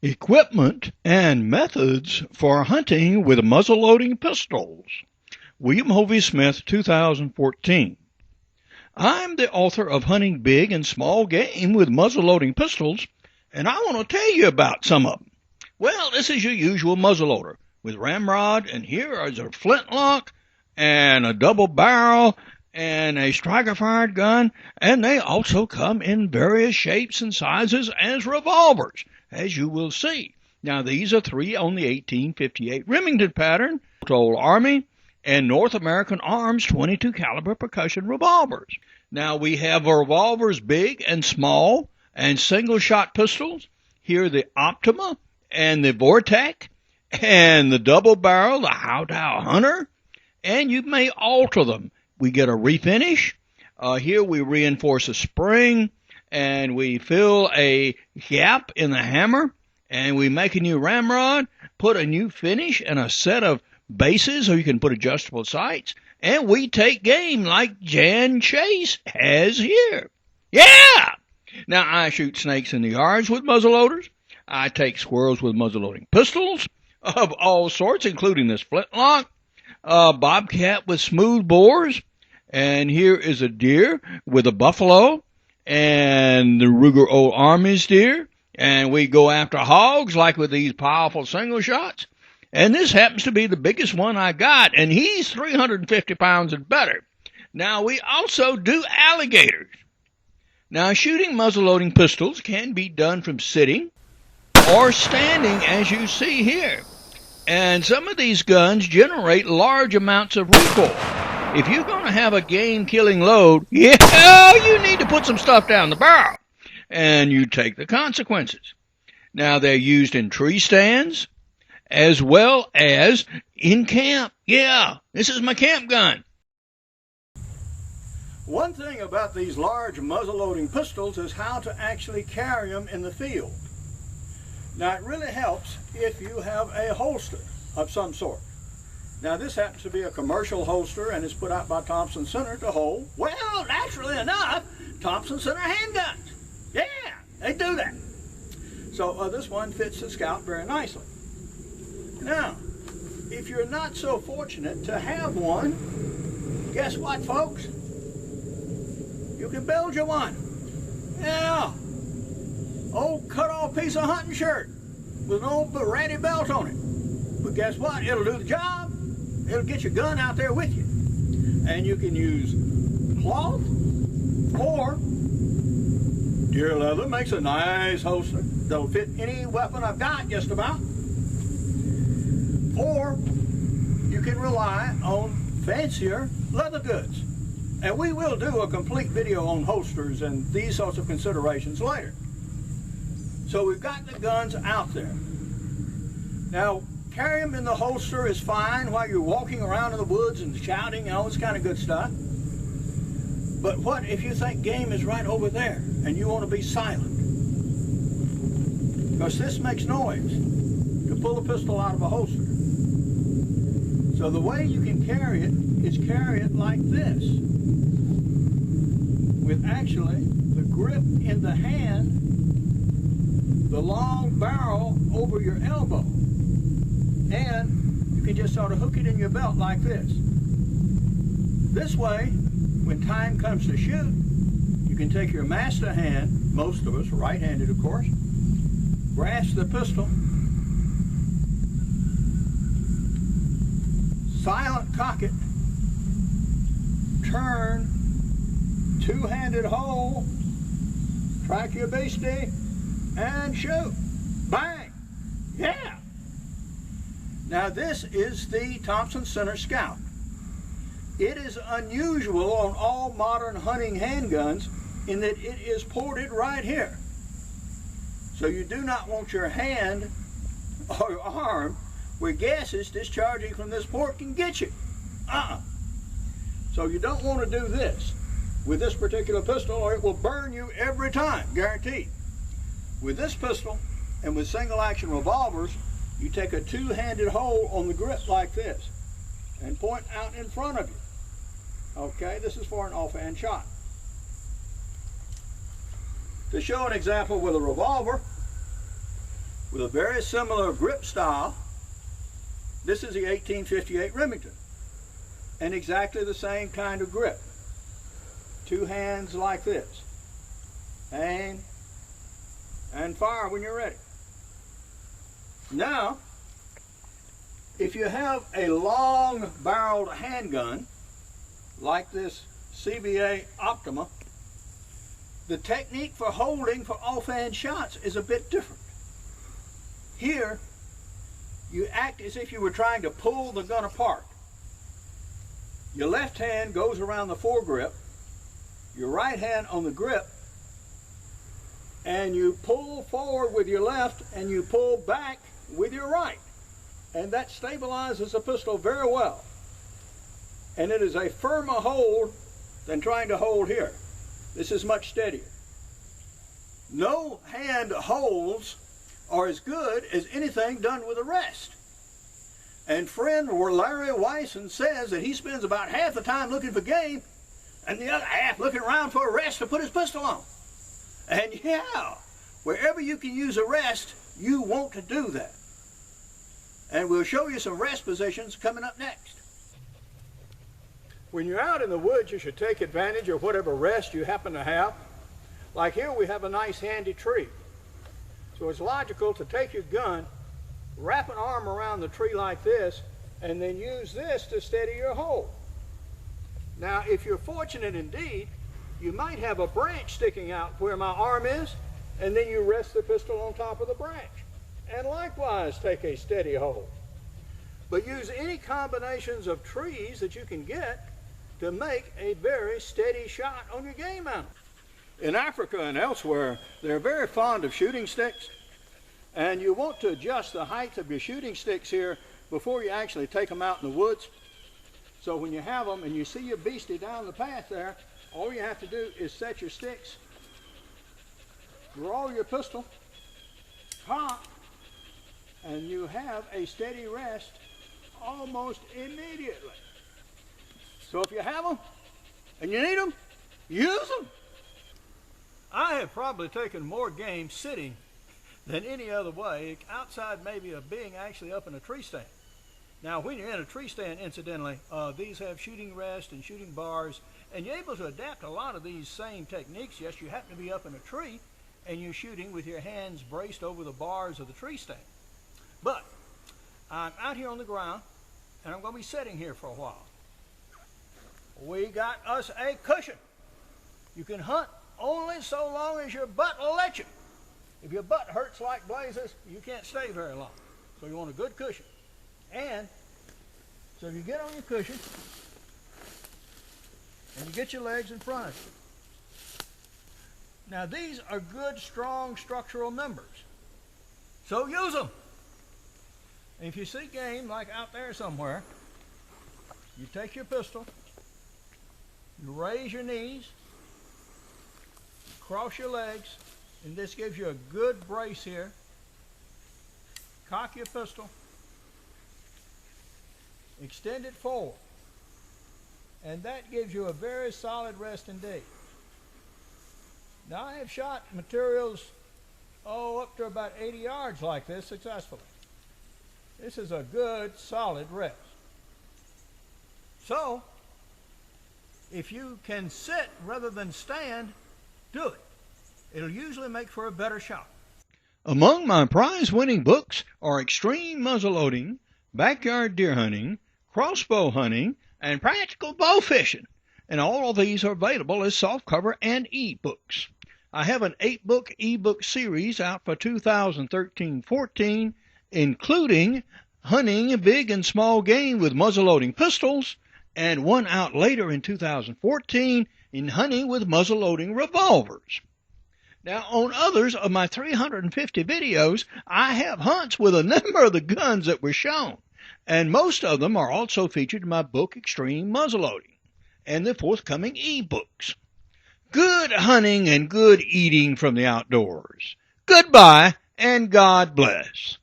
Equipment and methods for hunting with muzzleloading pistols. William Hovey Smith, 2014. I'm the author of Hunting Big and Small Game with Muzzleloading Pistols, and I want to tell you about some of them. Well, this is your usual muzzleloader with ramrod, and here is a flintlock and a double barrel and a striker-fired gun, and they also come in various shapes and sizes as revolvers, as you will see. Now, these are three on the 1858 Remington pattern, Old Army, and North American Arms 22 caliber percussion revolvers. Now, we have revolvers big and small and single-shot pistols. Here, the Optima and the Vortec and the double barrel, the Howdow Hunter, and you may alter them. We get a refinish. Here we reinforce a spring, and we fill a gap in the hammer, and we make a new ramrod, put a new finish and a set of bases so you can put adjustable sights, and we take game like Jan Chase has here. Yeah! Now, I shoot snakes in the yards with muzzleloaders. I take squirrels with muzzleloading pistols of all sorts, including this flintlock, bobcat with smooth bores, and here is a deer with a buffalo, and the Ruger Old Army's deer, and we go after hogs like with these powerful single shots, and this happens to be the biggest one I got, and he's 350 pounds and better. Now, we also do alligators. Now, shooting muzzleloading pistols can be done from sitting or standing, as you see here. And some of these guns generate large amounts of recoil. If you're going to have a game-killing load, you need to put some stuff down the barrel, and you take the consequences. Now, they're used in tree stands as well as in camp. Yeah, this is my camp gun. One thing about these large muzzleloading pistols is how to actually carry them in the field. Now, it really helps if you have a holster of some sort. Now, this happens to be a commercial holster, and it's put out by Thompson Center to hold, well, naturally enough, Thompson Center handguns. Yeah, they do that. So this one fits the Scout very nicely. Now, if you're not so fortunate to have one, guess what, folks? You can build you one. Yeah. Old cut-off piece of hunting shirt with an old ratty belt on it. But guess what? It'll do the job. It'll get your gun out there with you. And you can use cloth or deer leather. Makes a nice holster. That'll fit any weapon I've got, just about. Or you can rely on fancier leather goods. And we will do a complete video on holsters and these sorts of considerations later. So we've got the guns out there. Now, carry them in the holster is fine while you're walking around in the woods and shouting and all this kind of good stuff. But what if you think game is right over there and you want to be silent? Because this makes noise to pull a pistol out of a holster. So the way you can carry it is carry it like this, with actually the grip in the hand, the long barrel over your elbow, and you can just sort of hook it in your belt like this. This way, when time comes to shoot, you can take your master hand, most of us right-handed of course, grasp the pistol, silent cock it, turn, two-handed hold, track your beastie, and shoot. Bang! Yeah! Now, this is the Thompson Center Scout. It is unusual on all modern hunting handguns in that it is ported right here. So you do not want your hand or your arm where gases discharging from this port can get you. So you don't want to do this with this particular pistol, or it will burn you every time, guaranteed. With this pistol and with single action revolvers, you take a two-handed hold on the grip like this and point out in front of you. Okay, this is for an offhand shot. To show an example with a revolver, with a very similar grip style. This is the 1858 Remington, and exactly the same kind of grip. Two hands like this. Aim and fire when you're ready. Now, if you have a long barreled handgun like this CBA Optima, the technique for holding for offhand shots is a bit different. Here, you act as if you were trying to pull the gun apart. Your left hand goes around the foregrip, your right hand on the grip, and you pull forward with your left and you pull back with your right. And that stabilizes the pistol very well. And it is a firmer hold than trying to hold here. This is much steadier. No hand holds are as good as anything done with a rest. And friend Larry Wyson says that he spends about half the time looking for game and the other half looking around for a rest to put his pistol on. And yeah, wherever you can use a rest, you want to do that. And we'll show you some rest positions coming up next. When you're out in the woods, you should take advantage of whatever rest you happen to have. Like here, we have a nice handy tree. So it's logical to take your gun, wrap an arm around the tree like this, and then use this to steady your hold. Now, if you're fortunate indeed, you might have a branch sticking out where my arm is, and then you rest the pistol on top of the branch. And likewise, take a steady hold. But use any combinations of trees that you can get to make a very steady shot on your game mount. In Africa and elsewhere, they're very fond of shooting sticks, and you want to adjust the height of your shooting sticks here before you actually take them out in the woods. So when you have them and you see your beastie down the path there, all you have to do is set your sticks, draw your pistol, cock, and you have a steady rest almost immediately. So if you have them and you need them, use them. I have probably taken more game sitting than any other way, outside maybe of being actually up in a tree stand. Now, when you're in a tree stand, incidentally, these have shooting rest and shooting bars, and you're able to adapt a lot of these same techniques. Yes, you happen to be up in a tree, and you're shooting with your hands braced over the bars of the tree stand. But I'm out here on the ground, and I'm going to be sitting here for a while. We got us a cushion. You can hunt only so long as your butt will let you. If your butt hurts like blazes, you can't stay very long. So you want a good cushion. And so you get on your cushion and you get your legs in front of you. Now these are good, strong structural members. So use them. And if you see game like out there somewhere, you take your pistol, you raise your knees, cross your legs, and this gives you a good brace here. Cock your pistol, extend it forward, and that gives you a very solid rest indeed. Now I have shot materials up to about 80 yards like this successfully. This is a good solid rest. So if you can sit rather than stand, do it. It'll usually make for a better shot. Among my prize-winning books are Extreme Muzzleloading, Backyard Deer Hunting, Crossbow Hunting, and Practical Bow Fishing. And all of these are available as softcover and e-books. I have an 8-book e-book series out for 2013-14, including Hunting Big and Small Game with Muzzleloading Pistols, and one out later in 2014 in Hunting with Muzzleloading Revolvers. Now, on others of my 350 videos, I have hunts with a number of the guns that were shown, and most of them are also featured in my book, Extreme Muzzleloading, and the forthcoming e-books. Good hunting and good eating from the outdoors. Goodbye, and God bless.